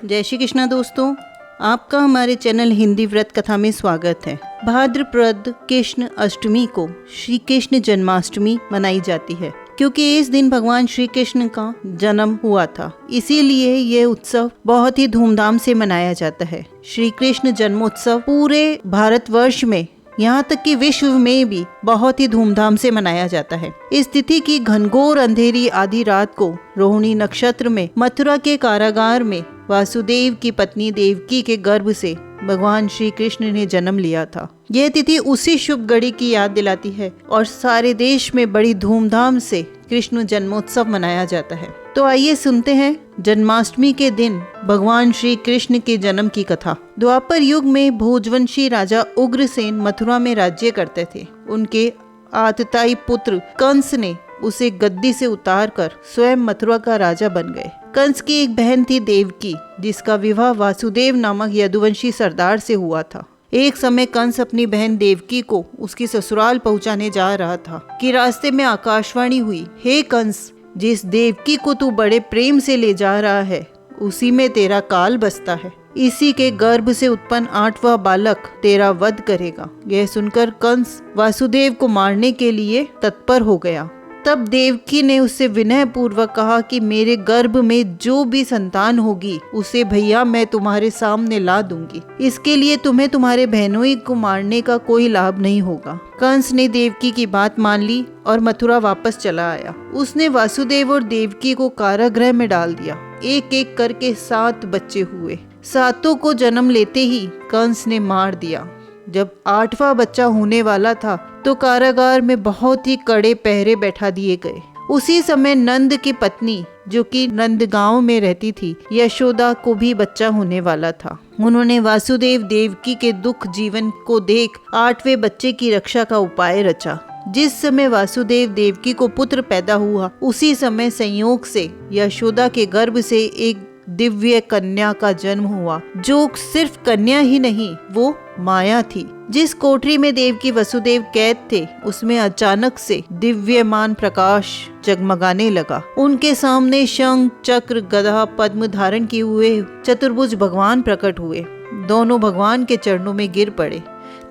जय श्री कृष्णा दोस्तों, आपका हमारे चैनल हिंदी व्रत कथा में स्वागत है। भाद्रपद कृष्ण अष्टमी को श्री कृष्ण जन्माष्टमी मनाई जाती है, क्योंकि इस दिन भगवान श्री कृष्ण का जन्म हुआ था। इसीलिए ये उत्सव बहुत ही धूमधाम से मनाया जाता है। श्री कृष्ण जन्मोत्सव पूरे भारतवर्ष में, यहाँ तक कि विश्व में भी बहुत ही धूमधाम से मनाया जाता है। इस तिथि की घनघोर अंधेरी आधी रात को रोहिणी नक्षत्र में मथुरा के कारागार में वासुदेव की पत्नी देवकी के गर्भ से भगवान श्री कृष्ण ने जन्म लिया था। यह तिथि उसी शुभ घड़ी की याद दिलाती है और सारे देश में बड़ी धूमधाम से कृष्ण जन्मोत्सव मनाया जाता है। तो आइए सुनते हैं जन्माष्टमी के दिन भगवान श्री कृष्ण के जन्म की कथा। द्वापर युग में भोजवंशी राजा उग्रसेन मथुरा में राज्य करते थे। उनके आतताई पुत्र कंस ने उसे गद्दी से उतारकर स्वयं मथुरा का राजा बन गए। कंस की एक बहन थी देवकी, जिसका विवाह वासुदेव नामक यदुवंशी सरदार से हुआ था। एक समय कंस अपनी बहन देवकी को उसकी ससुराल पहुंचाने जा रहा था कि रास्ते में आकाशवाणी हुई, हे कंस, जिस देवकी को तू बड़े प्रेम से ले जा रहा है, उसी में तेरा काल बसता है। इसी के गर्भ से उत्पन्न 8वां बालक तेरा वध करेगा। यह सुनकर कंस वासुदेव को मारने के लिए तत्पर हो गया। तब देवकी ने उससे विनय पूर्वक कहा कि मेरे गर्भ में जो भी संतान होगी उसे भैया मैं तुम्हारे सामने ला दूंगी। इसके लिए तुम्हें तुम्हारे बहनोई को मारने का कोई लाभ नहीं होगा। कंस ने देवकी की बात मान ली और मथुरा वापस चला आया। उसने वासुदेव और देवकी को कारागृह में डाल दिया। एक एक करके 7 बच्चे हुए। 7 को जन्म लेते ही कंस ने मार दिया। जब 8वां बच्चा होने वाला था तो कारागार में बहुत ही कड़े पहरे बैठा दिए गए। उसी समय नंद की पत्नी, जो कि नंदगांव में रहती थी, यशोदा को भी बच्चा होने वाला था। उन्होंने वासुदेव देवकी के दुख जीवन को देख 8वें बच्चे की रक्षा का उपाय रचा। जिस समय वासुदेव देवकी को पुत्र पैदा हुआ, उसी समय संयोग से यशोदा के गर्भ से एक दिव्य कन्या का जन्म हुआ, जो सिर्फ कन्या ही नहीं, वो माया थी। जिस कोठरी में देवकी वसुदेव कैद थे, उसमें अचानक से दिव्यमान प्रकाश जगमगाने लगा। उनके सामने शंख, चक्र, गदा, पद्म धारण किए हुए चतुर्भुज भगवान प्रकट हुए। दोनों भगवान के चरणों में गिर पड़े।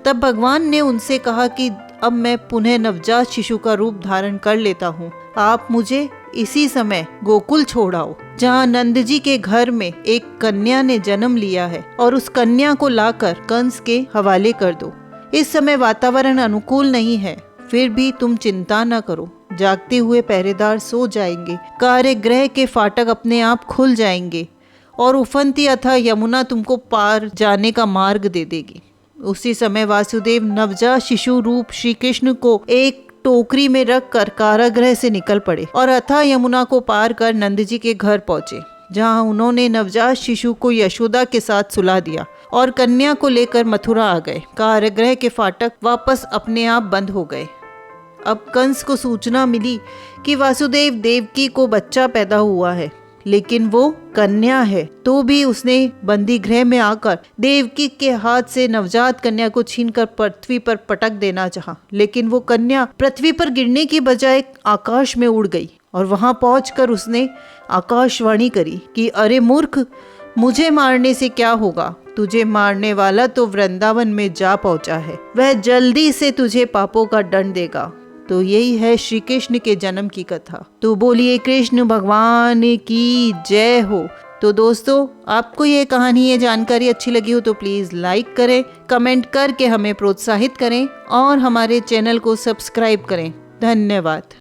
तब भगवान ने उनसे कहा कि अब मैं पुनः नवजात शिशु का रूप धारण कर लेता हूँ। आप मुझे इसी समय गोकुल छोड़ाओ, जहाँ नंद जी के घर में एक कन्या ने जन्म लिया है, और उस कन्या को लाकर कंस के हवाले कर दो। इस समय वातावरण अनुकूल नहीं है, फिर भी तुम चिंता न करो। जागते हुए पहरेदार सो जाएंगे, कारागृह के फाटक अपने आप खुल जाएंगे और उफनती अथवा यमुना तुमको पार जाने का मार्ग दे देगी। उसी समय वासुदेव नवजात शिशु रूप श्री कृष्ण को एक टोकरी में रखकर कारागृह से निकल पड़े और अथाह यमुना को पार कर नंद जी के घर पहुंचे, जहां उन्होंने नवजात शिशु को यशोदा के साथ सुला दिया और कन्या को लेकर मथुरा आ गए। कारागृह के फाटक वापस अपने आप बंद हो गए। अब कंस को सूचना मिली कि वासुदेव देवकी को बच्चा पैदा हुआ है, लेकिन वो कन्या है। तो भी उसने बंदी गृह में आकर देवकी के हाथ से नवजात कन्या को छीनकर पृथ्वी पर पटक देना चाहा, लेकिन वो कन्या पृथ्वी पर गिरने की बजाय आकाश में उड़ गई और वहां पहुंचकर उसने आकाशवाणी करी कि अरे मूर्ख, मुझे मारने से क्या होगा? तुझे मारने वाला तो वृंदावन में जा पहुंचा है, वह जल्दी से तुझे पापों का दंड देगा। तो यही है श्री कृष्ण के जन्म की कथा। तो बोलिए कृष्ण भगवान की जय हो। तो दोस्तों, आपको ये कहानी, ये जानकारी अच्छी लगी हो तो प्लीज़ लाइक करें, कमेंट करके हमें प्रोत्साहित करें और हमारे चैनल को सब्सक्राइब करें। धन्यवाद।